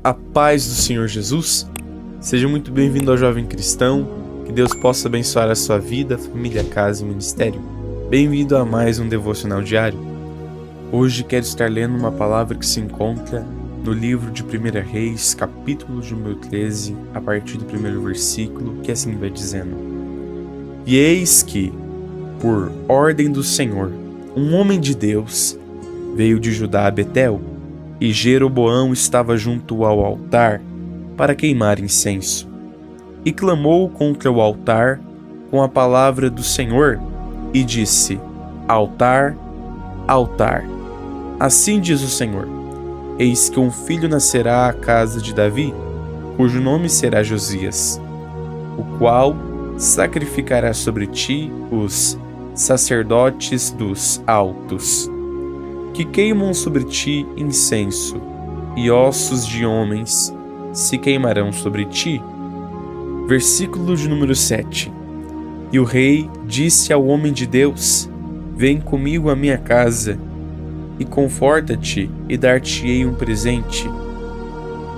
A paz do Senhor Jesus. Seja muito bem-vindo ao Jovem Cristão. Que Deus possa abençoar a sua vida, família, casa e ministério. Bem-vindo a mais um devocional diário. Hoje quero estar lendo uma palavra que se encontra no livro de 1 Reis, capítulo de número 13, a partir do primeiro versículo, que assim vai dizendo: E eis que, por ordem do Senhor, um homem de Deus veio de Judá a Betel, e Jeroboão estava junto ao altar para queimar incenso. E clamou contra o altar com a palavra do Senhor, e disse: Altar, altar. Assim diz o Senhor: Eis que um filho nascerá à casa de Davi, cujo nome será Josias, o qual sacrificará sobre ti os sacerdotes dos altos, que queimam sobre ti incenso, e ossos de homens se queimarão sobre ti. Versículo de número 7. E o rei disse ao homem de Deus: Vem comigo à minha casa, e conforta-te, e dar-te-ei um presente.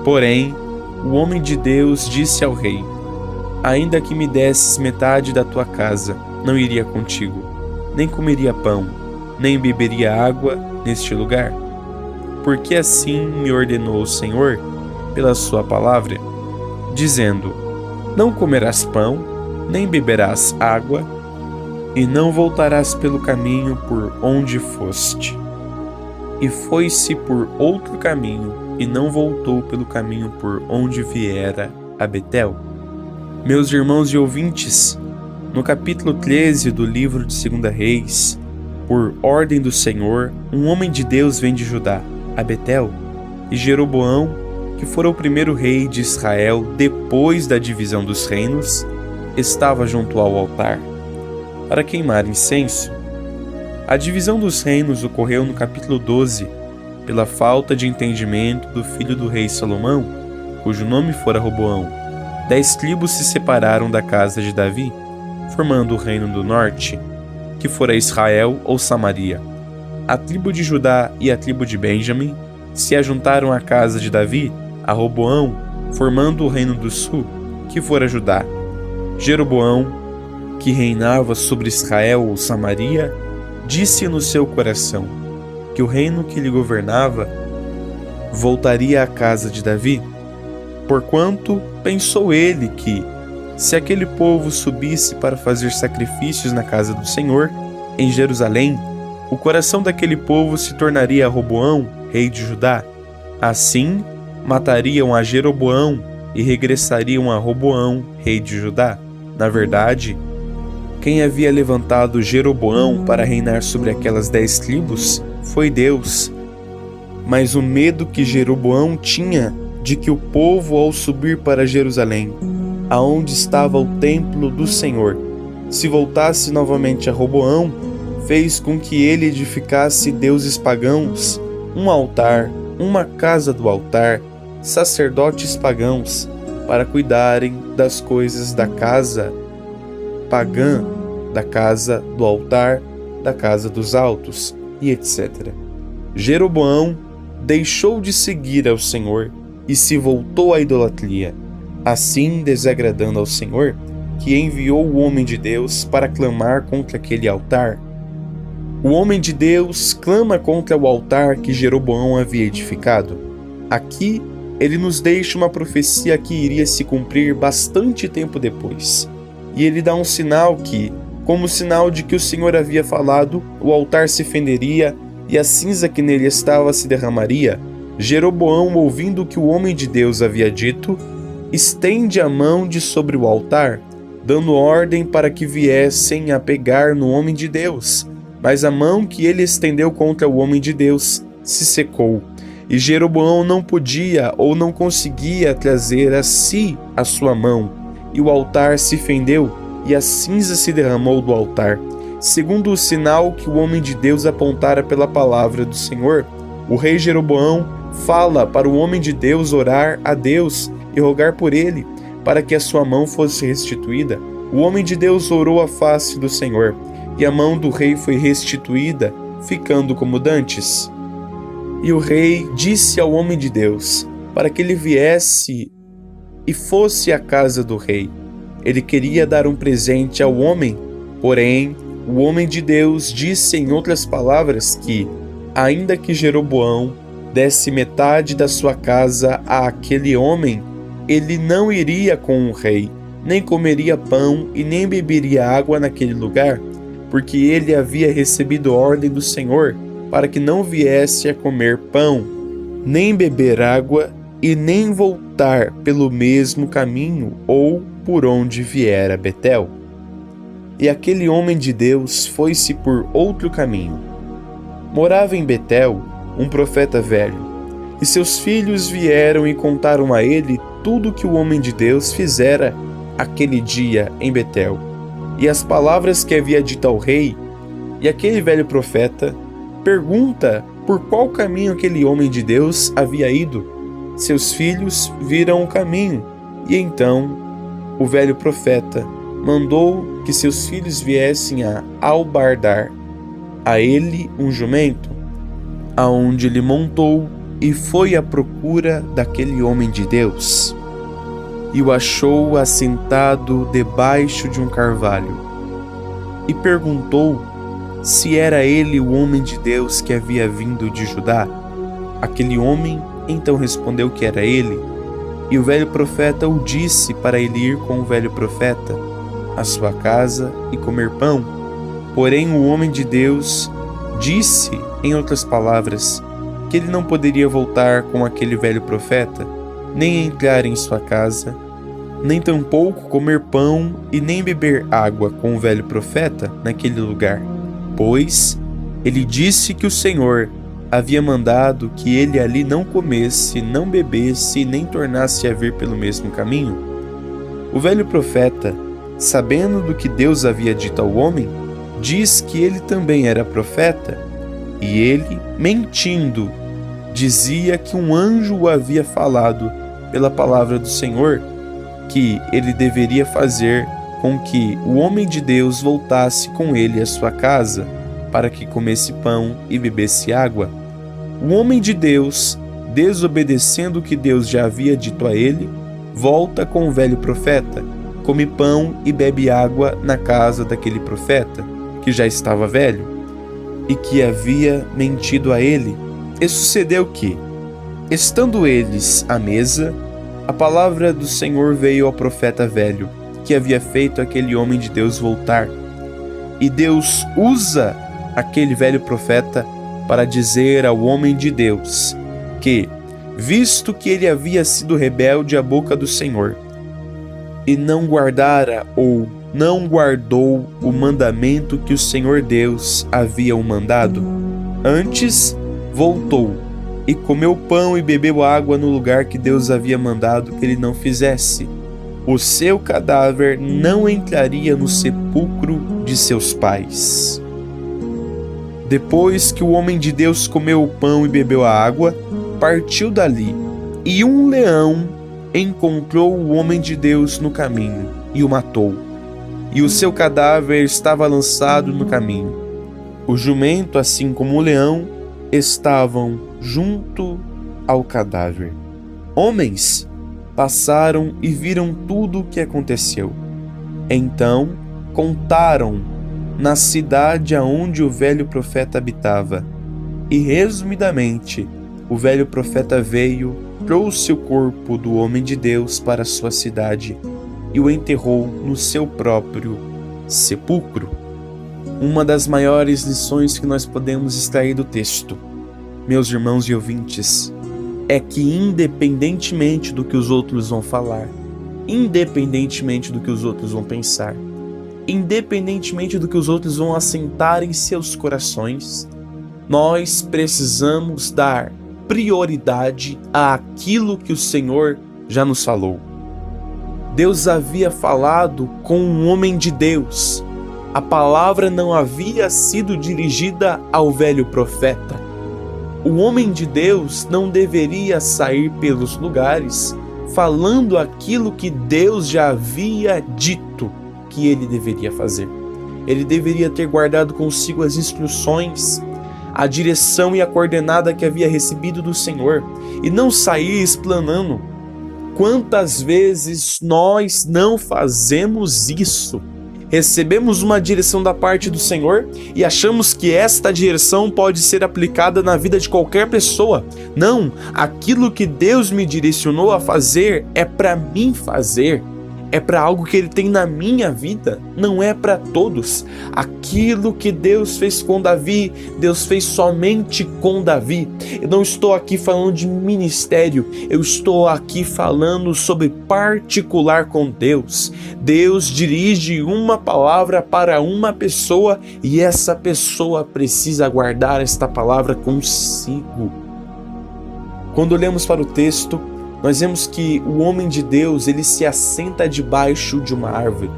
Porém, o homem de Deus disse ao rei: Ainda que me desses metade da tua casa, não iria contigo, nem comeria pão, nem beberia água neste lugar. Porque assim me ordenou o Senhor pela sua palavra, dizendo: Não comerás pão, nem beberás água, e não voltarás pelo caminho por onde foste. E foi-se por outro caminho, e não voltou pelo caminho por onde viera a Betel. Meus irmãos e ouvintes, no capítulo 13 do livro de 2 Reis, por ordem do Senhor, um homem de Deus vem de Judá a Betel, e Jeroboão, que fora o primeiro rei de Israel depois da divisão dos reinos, estava junto ao altar para queimar incenso. A divisão dos reinos ocorreu no capítulo 12, pela falta de entendimento do filho do rei Salomão, cujo nome fora Roboão. 10 tribos se separaram da casa de Davi, formando o reino do norte, que fora Israel ou Samaria. A tribo de Judá e a tribo de Benjamim se ajuntaram à casa de Davi, a Roboão, formando o reino do sul, que fora Judá. Jeroboão, que reinava sobre Israel ou Samaria, disse no seu coração que o reino que lhe governava voltaria à casa de Davi, porquanto pensou ele que, se aquele povo subisse para fazer sacrifícios na casa do Senhor, em Jerusalém, o coração daquele povo se tornaria a Roboão, rei de Judá. Assim, matariam a Jeroboão e regressariam a Roboão, rei de Judá. Na verdade, quem havia levantado Jeroboão para reinar sobre aquelas 10 tribos foi Deus. Mas o medo que Jeroboão tinha de que o povo, ao subir para Jerusalém, aonde estava o templo do Senhor, se voltasse novamente a Roboão, fez com que ele edificasse deuses pagãos, um altar, uma casa do altar, sacerdotes pagãos, para cuidarem das coisas da casa pagã, da casa do altar, da casa dos altos, e etc. Jeroboão deixou de seguir ao Senhor e se voltou à idolatria, assim desagradando ao Senhor, que enviou o homem de Deus para clamar contra aquele altar. O homem de Deus clama contra o altar que Jeroboão havia edificado. Aqui, ele nos deixa uma profecia que iria se cumprir bastante tempo depois. E ele dá um sinal que, como sinal de que o Senhor havia falado, o altar se fenderia e a cinza que nele estava se derramaria. Jeroboão, ouvindo o que o homem de Deus havia dito, estende a mão de sobre o altar, dando ordem para que viessem a pegar no homem de Deus. Mas a mão que ele estendeu contra o homem de Deus se secou, e Jeroboão não podia ou não conseguia trazer a si a sua mão, e o altar se fendeu, e a cinza se derramou do altar, segundo o sinal que o homem de Deus apontara pela palavra do Senhor. O rei Jeroboão fala para o homem de Deus orar a Deus e rogar por ele, para que a sua mão fosse restituída. O homem de Deus orou a face do Senhor, e a mão do rei foi restituída, ficando como dantes. E o rei disse ao homem de Deus: para que ele viesse e fosse à casa do rei. Ele queria dar um presente ao homem, porém, o homem de Deus disse em outras palavras que, ainda que Jeroboão desse metade da sua casa a aquele homem, ele não iria com o rei, nem comeria pão e nem beberia água naquele lugar, porque ele havia recebido ordem do Senhor para que não viesse a comer pão, nem beber água e nem voltar pelo mesmo caminho ou por onde viera Betel. E aquele homem de Deus foi-se por outro caminho. Morava em Betel um profeta velho, e seus filhos vieram e contaram a ele tudo o que o homem de Deus fizera aquele dia em Betel, e as palavras que havia dito ao rei. E aquele velho profeta pergunta por qual caminho aquele homem de Deus havia ido. Seus filhos viram o caminho, e então o velho profeta mandou que seus filhos viessem a albardar a ele um jumento, aonde ele montou e foi à procura daquele homem de Deus, e o achou assentado debaixo de um carvalho, e perguntou se era ele o homem de Deus que havia vindo de Judá. Aquele homem então respondeu que era ele, e o velho profeta o disse para ele ir com o velho profeta à sua casa e comer pão. Porém o homem de Deus disse, em outras palavras, que ele não poderia voltar com aquele velho profeta, nem entrar em sua casa, nem tampouco comer pão e nem beber água com o velho profeta naquele lugar, pois ele disse que o Senhor havia mandado que ele ali não comesse, não bebesse e nem tornasse a vir pelo mesmo caminho. O velho profeta, sabendo do que Deus havia dito ao homem, diz que ele também era profeta, e ele, mentindo, dizia que um anjo o havia falado pela palavra do Senhor, que ele deveria fazer com que o homem de Deus voltasse com ele à sua casa, para que comesse pão e bebesse água. O homem de Deus, desobedecendo o que Deus já havia dito a ele, volta com o velho profeta, come pão e bebe água na casa daquele profeta, que já estava velho, e que havia mentido a ele. E sucedeu que, estando eles à mesa, a palavra do Senhor veio ao profeta velho, que havia feito aquele homem de Deus voltar. E Deus usa aquele velho profeta para dizer ao homem de Deus que, visto que ele havia sido rebelde à boca do Senhor, e não guardara ou não guardou o mandamento que o Senhor Deus havia o mandado, antes voltou e comeu pão e bebeu água no lugar que Deus havia mandado que ele não fizesse, o seu cadáver não entraria no sepulcro de seus pais. Depois que o homem de Deus comeu o pão e bebeu a água, partiu dali, e um leão encontrou o homem de Deus no caminho e o matou, e o seu cadáver estava lançado no caminho. O jumento, assim como o leão, estavam junto ao cadáver. Homens passaram e viram tudo o que aconteceu. Então contaram na cidade aonde o velho profeta habitava. E resumidamente, o velho profeta veio, trouxe o corpo do homem de Deus para sua cidade e o enterrou no seu próprio sepulcro. Uma das maiores lições que nós podemos extrair do texto, meus irmãos e ouvintes, é que independentemente do que os outros vão falar, independentemente do que os outros vão pensar, independentemente do que os outros vão assentar em seus corações, nós precisamos dar prioridade àquilo que o Senhor já nos falou. Deus havia falado com um homem de Deus. A palavra não havia sido dirigida ao velho profeta. O homem de Deus não deveria sair pelos lugares falando aquilo que Deus já havia dito que ele deveria fazer. Ele deveria ter guardado consigo as instruções, a direção e a coordenada que havia recebido do Senhor e não sair explanando. Quantas vezes nós não fazemos isso? Recebemos uma direção da parte do Senhor e achamos que esta direção pode ser aplicada na vida de qualquer pessoa. Não, aquilo que Deus me direcionou a fazer é para mim fazer. É para algo que Ele tem na minha vida, não é para todos. Aquilo que Deus fez com Davi, Deus fez somente com Davi. Eu não estou aqui falando de ministério, eu estou aqui falando sobre particular com Deus. Deus dirige uma palavra para uma pessoa e essa pessoa precisa guardar esta palavra consigo. Quando olhamos para o texto, nós vemos que o homem de Deus, ele se assenta debaixo de uma árvore.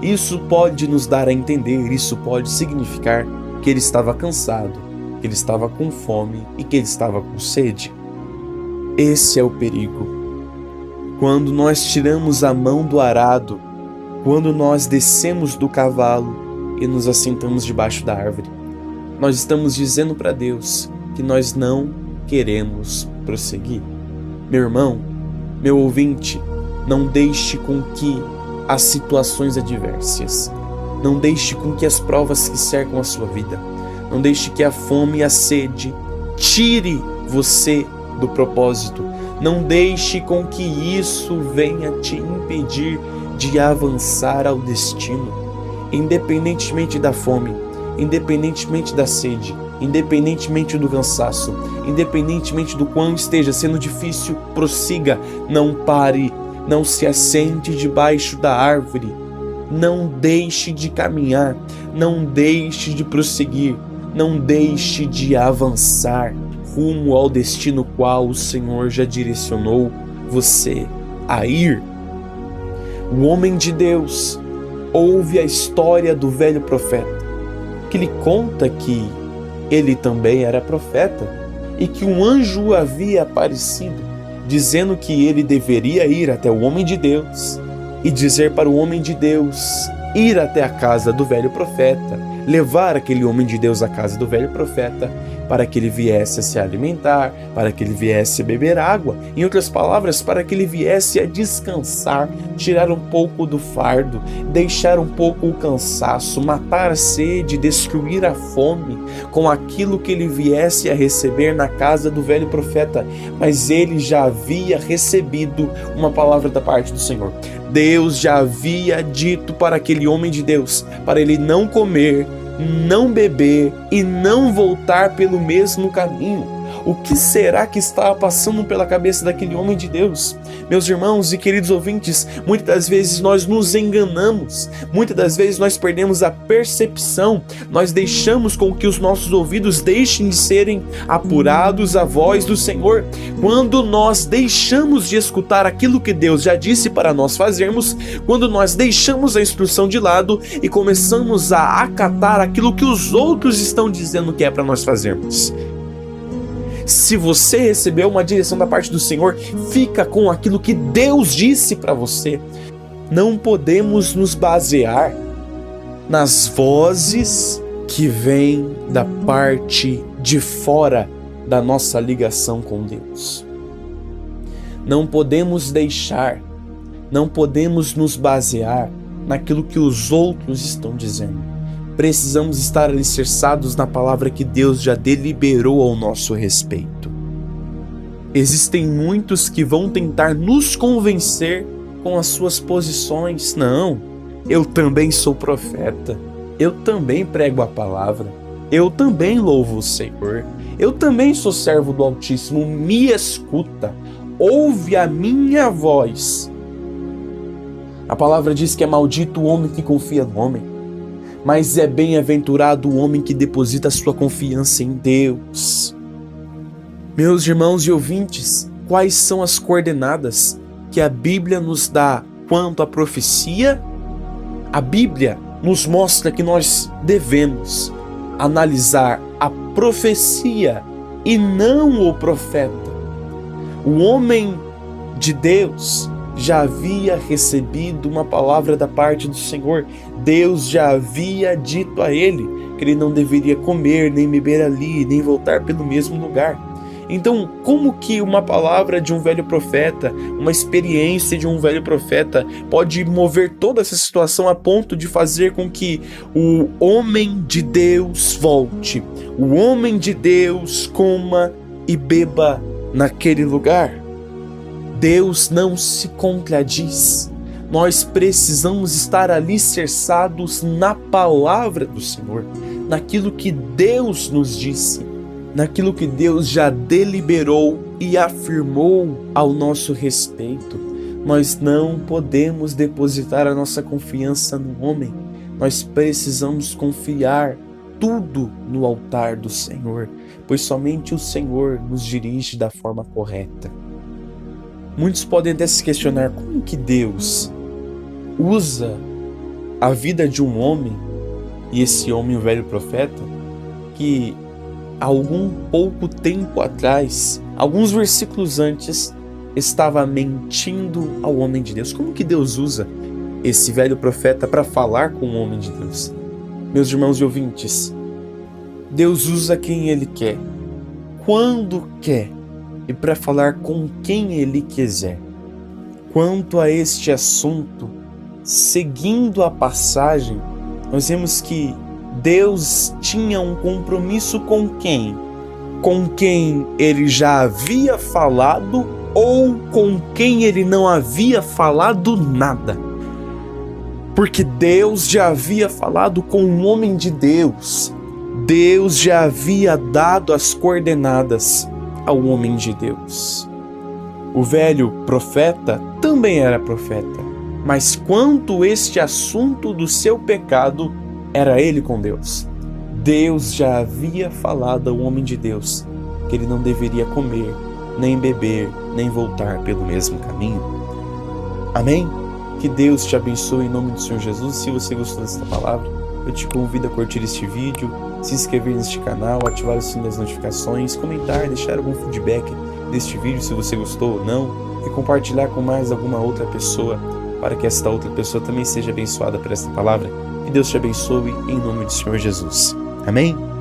Isso pode nos dar a entender, isso pode significar que ele estava cansado, que ele estava com fome e que ele estava com sede. Esse é o perigo. Quando nós tiramos a mão do arado, quando nós descemos do cavalo e nos assentamos debaixo da árvore, nós estamos dizendo para Deus que nós não queremos prosseguir. Meu irmão, meu ouvinte, não deixe com que as situações adversas, não deixe com que as provas que cercam a sua vida, não deixe que a fome e a sede tire você do propósito, não deixe com que isso venha te impedir de avançar ao destino. Independentemente da fome, independentemente da sede, independentemente do cansaço, independentemente do quão esteja sendo difícil, prossiga, não pare, não se assente debaixo da árvore, não deixe de caminhar, não deixe de prosseguir, não deixe de avançar rumo ao destino qual o Senhor já direcionou você a ir. O homem de Deus ouve a história do velho profeta, que lhe conta que ele também era profeta e que um anjo havia aparecido, dizendo que ele deveria ir até o homem de Deus e dizer para o homem de Deus ir até a casa do velho profeta, levar aquele homem de Deus à casa do velho profeta, para que ele viesse a se alimentar, para que ele viesse a beber água, em outras palavras, para que ele viesse a descansar, tirar um pouco do fardo, deixar um pouco o cansaço, matar a sede, destruir a fome, com aquilo que ele viesse a receber na casa do velho profeta. Mas ele já havia recebido uma palavra da parte do Senhor. Deus já havia dito para aquele homem de Deus, para ele não comer, não beber e não voltar pelo mesmo caminho. O que será que estava passando pela cabeça daquele homem de Deus? Meus irmãos e queridos ouvintes, muitas das vezes nós nos enganamos, muitas das vezes nós perdemos a percepção, nós deixamos com que os nossos ouvidos deixem de serem apurados à voz do Senhor. Quando nós deixamos de escutar aquilo que Deus já disse para nós fazermos, quando nós deixamos a instrução de lado e começamos a acatar aquilo que os outros estão dizendo que é para nós fazermos. Se você recebeu uma direção da parte do Senhor, fica com aquilo que Deus disse para você. Não podemos nos basear nas vozes que vêm da parte de fora da nossa ligação com Deus. Não podemos não podemos nos basear naquilo que os outros estão dizendo. Precisamos estar alicerçados na palavra que Deus já deliberou ao nosso respeito. Existem muitos que vão tentar nos convencer com as suas posições. Não, eu também sou profeta, eu também prego a palavra, eu também louvo o Senhor, eu também sou servo do Altíssimo, me escuta, ouve a minha voz. A palavra diz que é maldito o homem que confia no homem, mas é bem-aventurado o homem que deposita sua confiança em Deus. Meus irmãos e ouvintes, quais são as coordenadas que a Bíblia nos dá quanto à profecia? A Bíblia nos mostra que nós devemos analisar a profecia e não o profeta. O homem de Deus, já havia recebido uma palavra da parte do Senhor. Deus já havia dito a ele que ele não deveria comer, nem beber ali, nem voltar pelo mesmo lugar. Então, como que uma palavra de um velho profeta, uma experiência de um velho profeta pode mover toda essa situação a ponto de fazer com que o homem de Deus volte, o homem de Deus coma e beba naquele lugar? Deus não se contradiz. Nós precisamos estar alicerçados na palavra do Senhor, naquilo que Deus nos disse, naquilo que Deus já deliberou e afirmou ao nosso respeito. Nós não podemos depositar a nossa confiança no homem. Nós precisamos confiar tudo no altar do Senhor, pois somente o Senhor nos dirige da forma correta. Muitos podem até se questionar como que Deus usa a vida de um homem, e esse homem, o velho profeta, que algum pouco tempo atrás, alguns versículos antes, estava mentindo ao homem de Deus. Como que Deus usa esse velho profeta para falar com o homem de Deus? Meus irmãos e ouvintes, Deus usa quem Ele quer, quando quer e para falar com quem Ele quiser. Quanto a este assunto, seguindo a passagem, nós vemos que Deus tinha um compromisso com quem? Com quem Ele já havia falado ou com quem Ele não havia falado nada. Porque Deus já havia falado com um homem de Deus. Deus já havia dado as coordenadas ao homem de Deus. O velho profeta também era profeta, mas quanto este assunto do seu pecado, era ele com Deus. Deus já havia falado ao homem de Deus que ele não deveria comer, nem beber, nem voltar pelo mesmo caminho. Amém? Que Deus te abençoe em nome do Senhor Jesus. Se você gostou desta palavra, eu te convido a curtir este vídeo, se inscrever neste canal, ativar o sininho das notificações, comentar, deixar algum feedback deste vídeo se você gostou ou não, e compartilhar com mais alguma outra pessoa, para que esta outra pessoa também seja abençoada por esta palavra. Que Deus te abençoe em nome do Senhor Jesus. Amém?